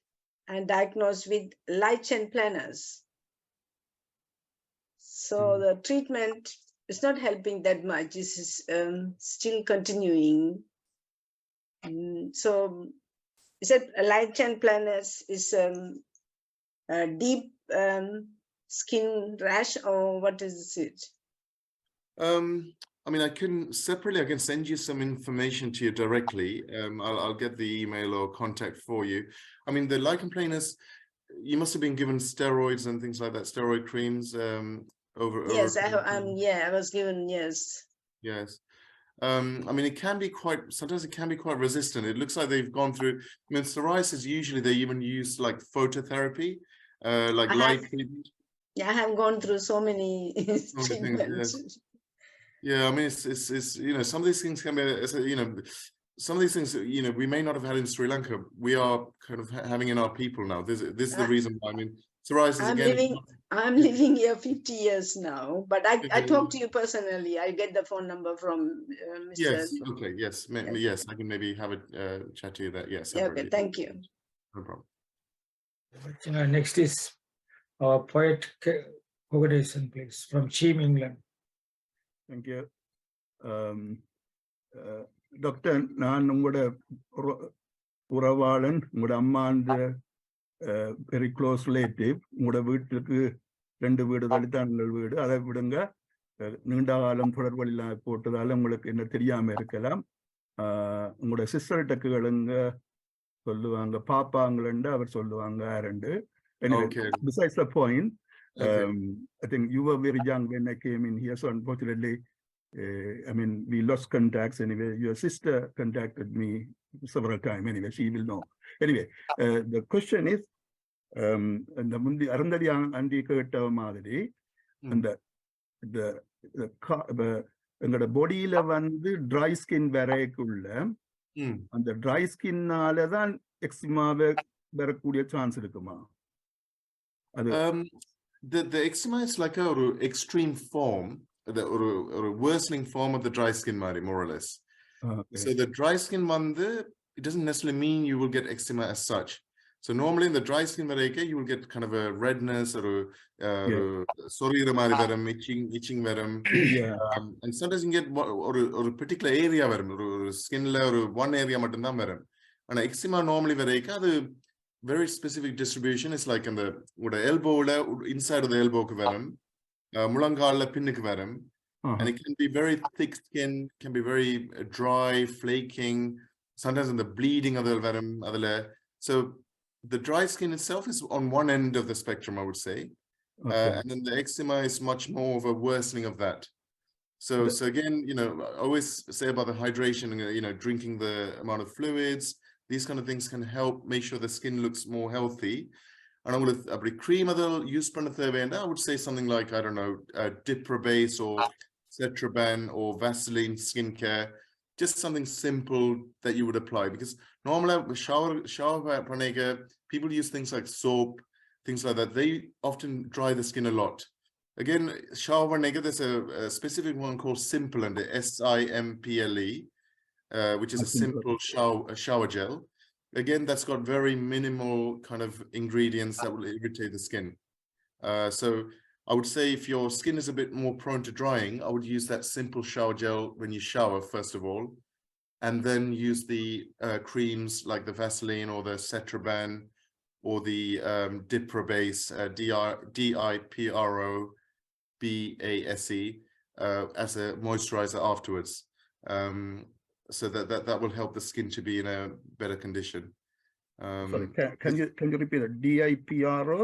and diagnosed with lichen planus. So the treatment is not helping that much. This is still continuing. So is it light and planners is a deep skin rash, or what is it? I mean, I can send you some information to you directly. I'll get the email or contact for you. I mean, the lichen planus, you must have been given steroids and things like that, steroid creams Yes, I was given, yes. Yes. I mean, it can be sometimes it can be quite resistant. It looks like they've gone through, I mean, psoriasis, usually they even use like phototherapy, like light treatment. Yeah, I have gone through so many treatments. Yes. Yeah, I mean, it's you know, some of these things can be, you know, some of these things, you know, we may not have had in Sri Lanka. We are kind of having in our people now. This is the reason why. I mean, psoriasis I'm living here 50 years now, but I talk to you personally. I get the phone number from Mr. Yes. Okay. Yes. Yes. I can maybe have a chat to you that. Yes. Okay. Thank you. No problem. Next is our poet organization, please, from Cheam, England. Thank you. Doctor, நான் உங்களோட உறவாளன், உங்களோட அம்மாண்ட very close relative. உங்களோட வீட்டுக்கு 2 வீடு தலித்தான்கள் வீடு, அதை விடுங்க. நீண்ட காலம் தொடர்பெல்லாம் போட்டதால உங்களுக்கு என்ன தெரியாம இருக்கலாம். உங்களோட சிஸ்டர்கிட்ட கேளுங்க, சொல்லுவாங்க. பாப்பாங்களண்டு அவர் சொல்லுவாங்க. Anyway, besides the point, I think you were very young when I came in here, so unfortunately, I mean, we lost contacts anyway. Your sister contacted me several times. Anyway, she will know. Anyway, the question is, the mundi arandari andi ketta madiri, and the எங்களோட பாடியில வந்து dry skin வரக்குள்ள அந்த dry skinனால தான் எக்ஸிமாவே வரக்கூடிய chance இருக்குமா? The eczema is like a extreme form, or a worsening form of the dry skin, more or less. Okay. So the dry skin it doesn't necessarily mean you will get eczema as such. So normally in the dry skin you will get kind of a redness or itching verum. And sometimes you get or a particular area verum, or skin or one area mattum verum. And eczema normally அது very specific distribution is like in the elbow, inside of the elbow verum, mulangala pinnukku verum, and it can be very thick skin, can be very dry, flaking, sometimes in the bleeding of the verum. So the dry skin itself is on one end of the spectrum, I would say, and then the eczema is much more of a worsening of that. So again, you know, I always say about the hydration, you know, drinking the amount of fluids. These kind of things can help make sure the skin looks more healthy. And I'm going to cream use I would say something like, I don't know, Diprobase or Cetraban or Vaseline skincare, just something simple that you would apply. Because normally shower people use things like soap, things like that. They often dry the skin a lot. Again, shower there's a specific one called Simple, and the SIMPLE. Which is a simple shower gel. Again, that's got very minimal kind of ingredients that will irritate the skin. So I would say if your skin is a bit more prone to drying, I would use that simple shower gel when you shower, first of all, and then use the creams like the Vaseline or the Cetraban or the Diprobase, DIPROBASE, as a moisturizer afterwards. So that will help the skin to be in a better condition. Sorry, can you repeat it? DIPRO?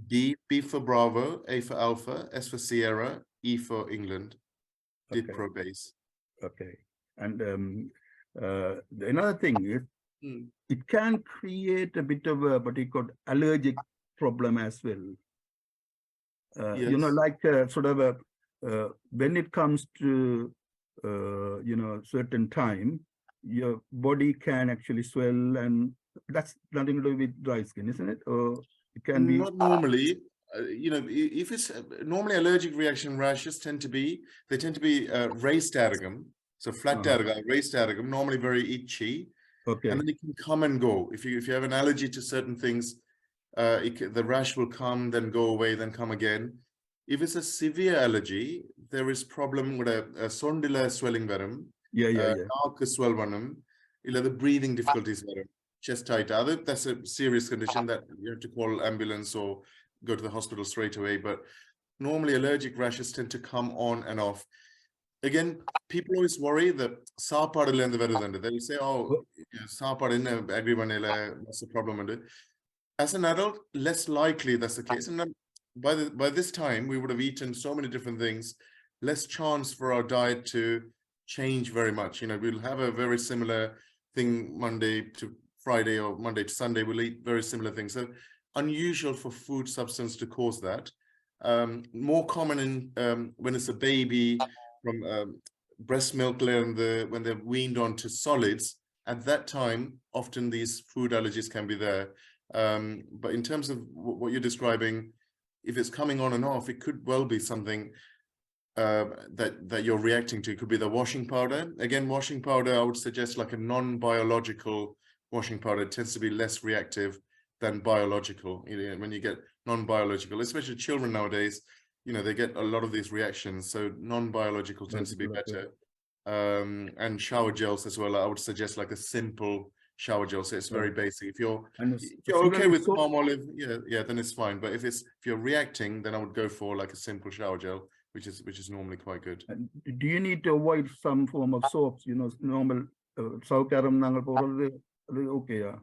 B for Bravo, A for Alpha, S for Sierra, E for England. Diprobase. Okay. And another thing is, it can create a bit of a what you call allergic problem as well. Yes. You know, like sort of a when it comes to you know, certain time, your body can actually swell, and that's nothing to do with dry skin, isn't it? Or it can be not normally. You know, if it's normally allergic reaction rashes tend to be raised tergum, so flat tergum, raised tergum, normally very itchy. Okay. And then it can come and go. If you have an allergy to certain things, the rash will come, then go away, then come again. If it's a severe allergy, there is problem with a sondila swelling verum. Swell venom. the breathing difficulties, chest tight. That's a serious condition that you have to call ambulance or go to the hospital straight away. But normally allergic rashes tend to come on and off. Again, people always worry that they will say, oh, what's the problem? As an adult, less likely that's the case. And by this time, we would have eaten so many different things, less chance for our diet to change very much. We'll have a very similar thing Monday to Friday or Monday to Sunday. We'll eat very similar things. So unusual for food substance to cause that. More common in when it's a baby from breast milk when they're weaned onto solids. At that time, often these food allergies can be there. But in terms of what you're describing, if it's coming on and off, it could well be something that you're reacting to. It could be the washing powder. Again, washing powder, I would suggest like a non-biological washing powder. It tends to be less reactive than biological. When you get non-biological, especially children nowadays, they get a lot of these reactions. So non-biological tends to be better. And shower gels as well. I would suggest like a simple shower gel. So it's very basic. If you're okay with palm olive, then it's fine. But if you're reacting, then I would go for like a simple shower gel, which is normally quite good. And do you need to avoid some form of soaps? Normal okay, yeah.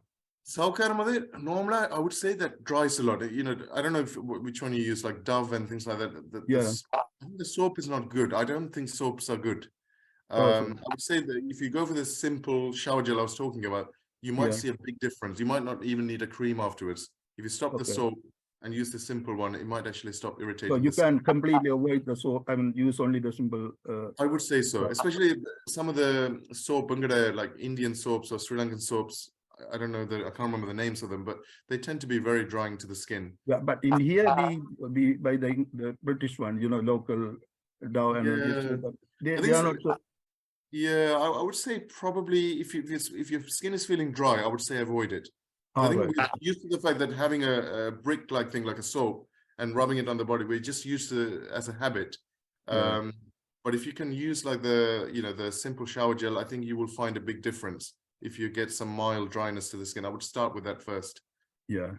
Normally, I would say that dries a lot. I don't know which one you use, like Dove and things like that. I think the soap is not good. I don't think soaps are good. I would say that if you go for this simple shower gel I was talking about, you might see a big difference. You might not even need a cream afterwards. If you stop the soap and use the simple one, it might actually stop irritating. So you can completely avoid the soap and use only the simple. I would say so, especially some of the soap, like Indian soaps or Sri Lankan soaps. I don't know, I can't remember the names of them, but they tend to be very drying to the skin. Yeah, but in here we buy the British one, local Dow and they are not so. Yeah, I would say probably if your skin is feeling dry, I would say avoid it. I think we're used to the fact that having a brick-like thing like a soap and rubbing it on the body, we're just used to as a habit. But if you can use like the simple shower gel, I think you will find a big difference if you get some mild dryness to the skin. I would start with that first. Yeah.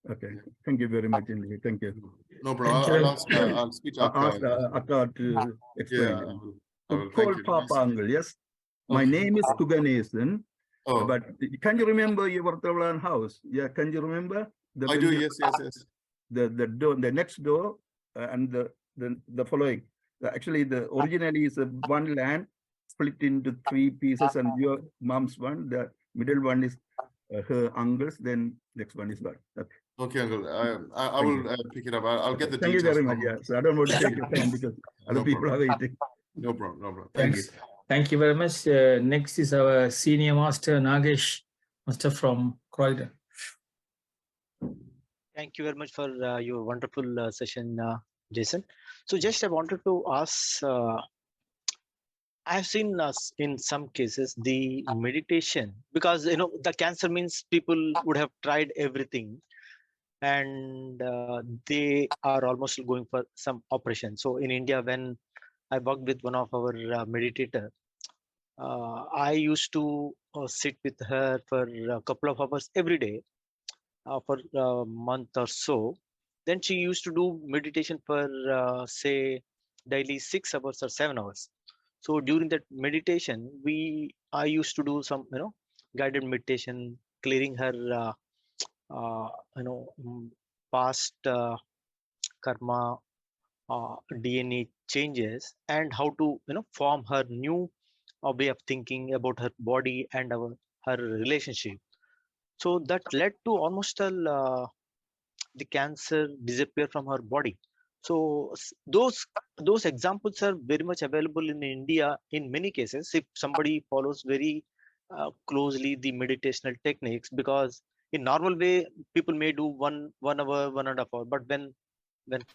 Okay. Thank you very much, Indy. Thank you. No problem. I'll speak to Akka to explain. Yeah, Call Papa Uncle, yes. My name is Kuganesan. But can you remember your Vartavan house? Yeah, can you remember? I do, yes. The next door and the following. Actually, the originally is one land split into 3 pieces, and your mom's one. The middle one is her uncle's. Then next one is that. Okay, Uncle. I will pick it up. I'll get the details. Thank you very much. Yeah. So I don't want to take your time because other people are waiting. No problem. Thank you very much. Next is our senior master, Nagesh, master from Croydon. Thank you very much for your wonderful session, Jason. So just I wanted to ask, I've seen in some cases the meditation, because the cancer means people would have tried everything and they are almost going for some operation. So in India, when I worked with one of our meditator, I used to sit with her for a couple of hours every day for a month or so. Then she used to do meditation for say daily 6 hours or 7 hours. So during that meditation, I used to do some guided meditation, clearing her past karma, DNA changes, and how to form her new way of thinking about her body and her relationship. So that led to almost the cancer disappear from her body. So those examples are very much available in India in many cases if somebody follows very closely the meditational techniques, because in normal way people may do 1 hour, 1.5 hours, but when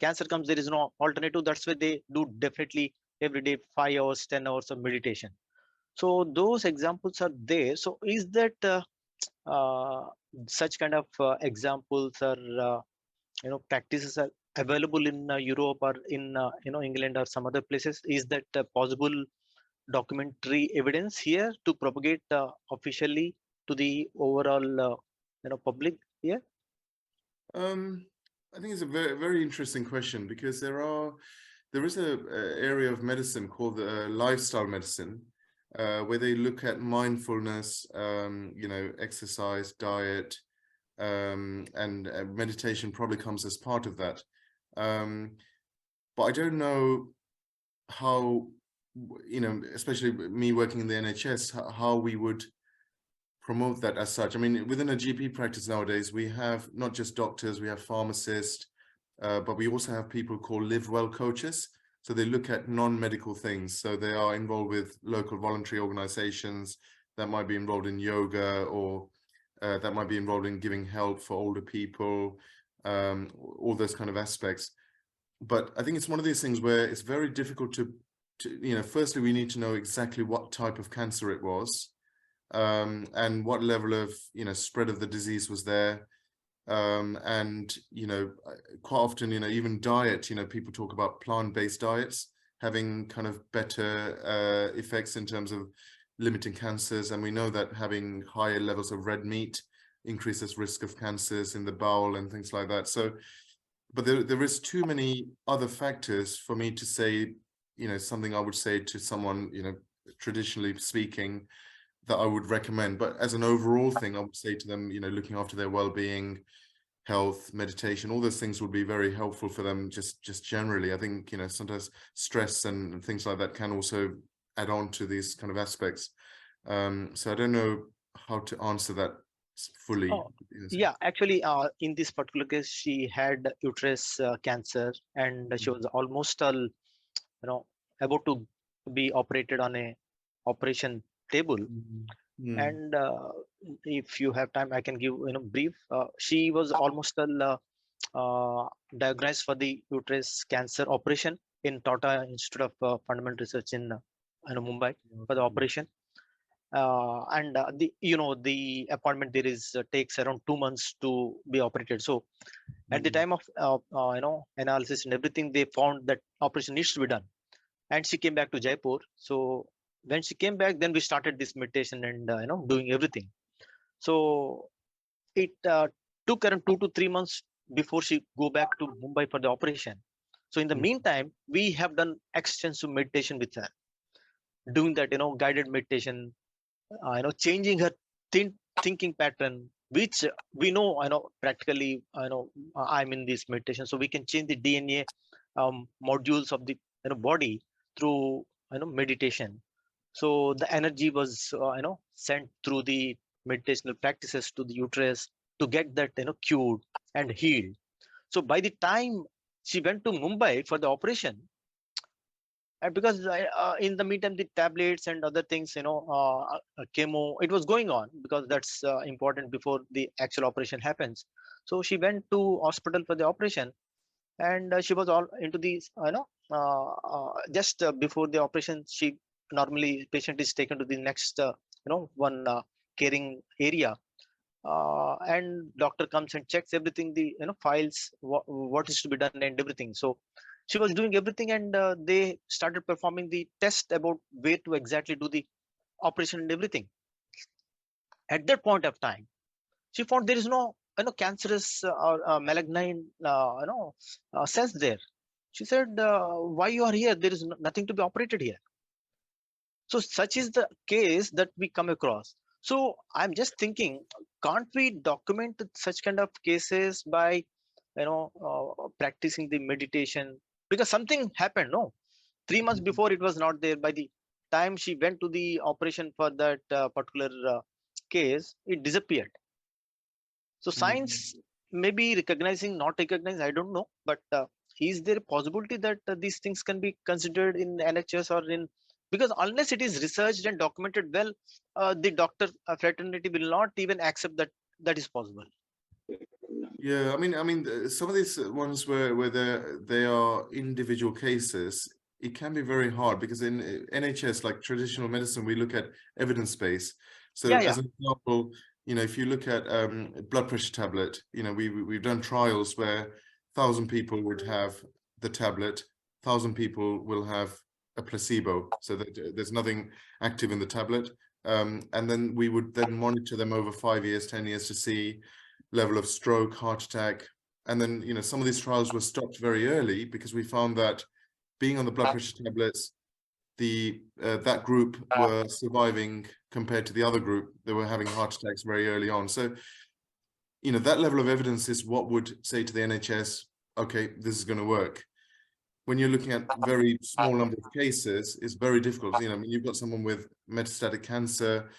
cancer comes, there is no alternative. That's why they do definitely every day 5 hours, 10 hours of meditation. So those examples are there. So is that such kind of examples or practices are available in Europe or in England or some other places? Is that possible documentary evidence here to propagate officially to the overall public here? I think it's a very, very interesting question, because there is a area of medicine called lifestyle medicine, where they look at mindfulness, exercise, diet, and meditation probably comes as part of that. But I don't know how, especially me working in the NHS, how we would promote that as such. I mean, within a GP practice nowadays, we have not just doctors, we have pharmacists, but we also have people called live well coaches. So they look at non-medical things. So they are involved with local voluntary organizations that might be involved in yoga, or that might be involved in giving help for older people, all those kind of aspects. But I think it's one of these things where it's very difficult to firstly, we need to know exactly what type of cancer it was, and what level of spread of the disease was there, and quite often even diet, people talk about plant-based diets having kind of better effects in terms of limiting cancers, and we know that having higher levels of red meat increases risk of cancers in the bowel and things like that. So but there is too many other factors for me to say something I would say to someone traditionally speaking that I would recommend. But as an overall thing, I would say to them, looking after their well-being, health, meditation, all those things would be very helpful for them just generally. I think, sometimes stress and things like that can also add on to these kind of aspects. So I don't know how to answer that fully. Oh, yeah, actually, in this particular case, she had uterus cancer, and she was almost about to be operated on a operation table. And if you have time, I can give brief. She was almost diagnosed for the uterus cancer operation in Tata Institute of Fundamental Research in Mumbai for the operation. And the appointment there is takes around 2 months to be operated. So at the time of analysis and everything, they found that operation needs to be done, and she came back to Jaipur. So when she came back, then we started this meditation and doing everything. So it took around 2 to 3 months before she go back to Mumbai for the operation. So in the meantime, we have done extensive meditation with her, doing that guided meditation, changing her thinking pattern, which we know practically I'm in this meditation, so we can change the DNA modules of the body through meditation. So the energy was sent through the meditational practices to the uterus to get that cured and healed. So by the time she went to Mumbai for the operation, and because in the meantime the tablets and other things, chemo, it was going on, because that's important before the actual operation happens. So she went to hospital for the operation, and she was all into these just before the operation, she normally patient is taken to the next one caring area, and doctor comes and checks everything, the files, what is to be done and everything. So she was doing everything, and they started performing the test about where to exactly do the operation and everything. At that point of time, she found there is no cancerous or malignant cells there. She said, why you are here? There is nothing to be operated here. So such is the case that we come across. So I'm just thinking, can't we document such kind of cases by practicing the meditation? Because something happened, no? 3 months before it was not there. By the time she went to the operation for that particular case, it disappeared. So science may be recognizing, not recognizing, I don't know. But is there a possibility that these things can be considered in NHS or in, because unless it is researched and documented well, the doctor fraternity will not even accept that that is possible. Yeah, I mean, some of these ones where they are individual cases, it can be very hard, because in NHS, like traditional medicine, we look at evidence base. So as an example, if you look at blood pressure tablet, we've done trials where 1,000 people would have the tablet, 1,000 people will have a placebo, so that there's nothing active in the tablet. And then we would then monitor them over 5 years, 10 years to see level of stroke, heart attack. And then, you know, some of these trials were stopped very early because we found that being on the blood pressure tablets, that group were surviving compared to the other group. They were having heart attacks very early on. So, you know, that level of evidence is what would say to the NHS, okay, this is going to work. When you're looking at very small number of cases, it's very difficult. You know, I mean, you've got someone with metastatic cancer.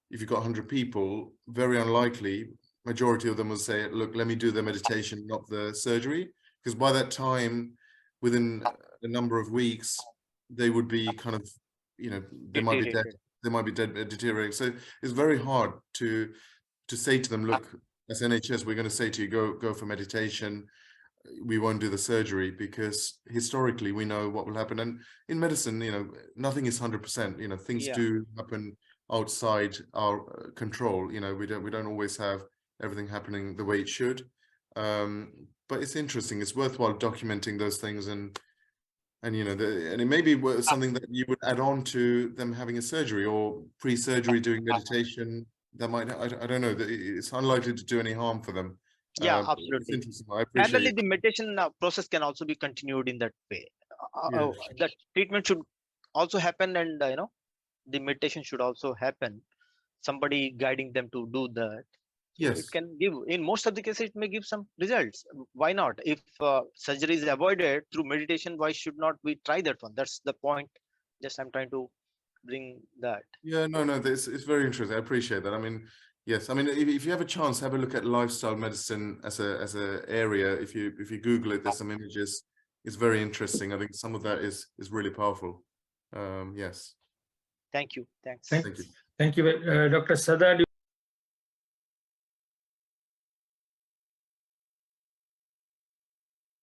If you've got 100 people, very unlikely, majority of them will say, look, let me do the meditation, not the surgery. Because by that time, within a number of weeks, they would be kind of, you know, they might be dead. They might be dead, deteriorating. So it's very hard to say to them, look, as NHS, we're going to say to you, go for meditation. We won't do the surgery, because historically we know what will happen. And in medicine, you know, nothing is 100%. You know, things do happen outside our control. You know, we don't always have everything happening the way it should. But it's interesting. It's worthwhile documenting those things, and you know, and it may be something that you would add on to them having a surgery, or pre-surgery doing meditation. That might, I don't know. It's unlikely to do any harm for them. Yeah, It's absolutely. interesting. I appreciate Parallelly, it. the meditation process can also be continued in that way. The treatment should also happen, and you know, the meditation should also happen. Somebody guiding them to do that. So Yes. it can give, in most of the cases, it may give some results. Why not? If surgery is avoided through meditation, why should not we try that one? That's the point. Just I'm trying to bring that. Yeah, no, this it's very interesting. I appreciate that. I mean, yes, I mean, if you have a chance, have a look at lifestyle medicine as a area. If you Google it, there's some images. It's very interesting. I think some of that is really powerful. Yes. Thank you. Thanks. Thank you. Thank you, Dr. Satha.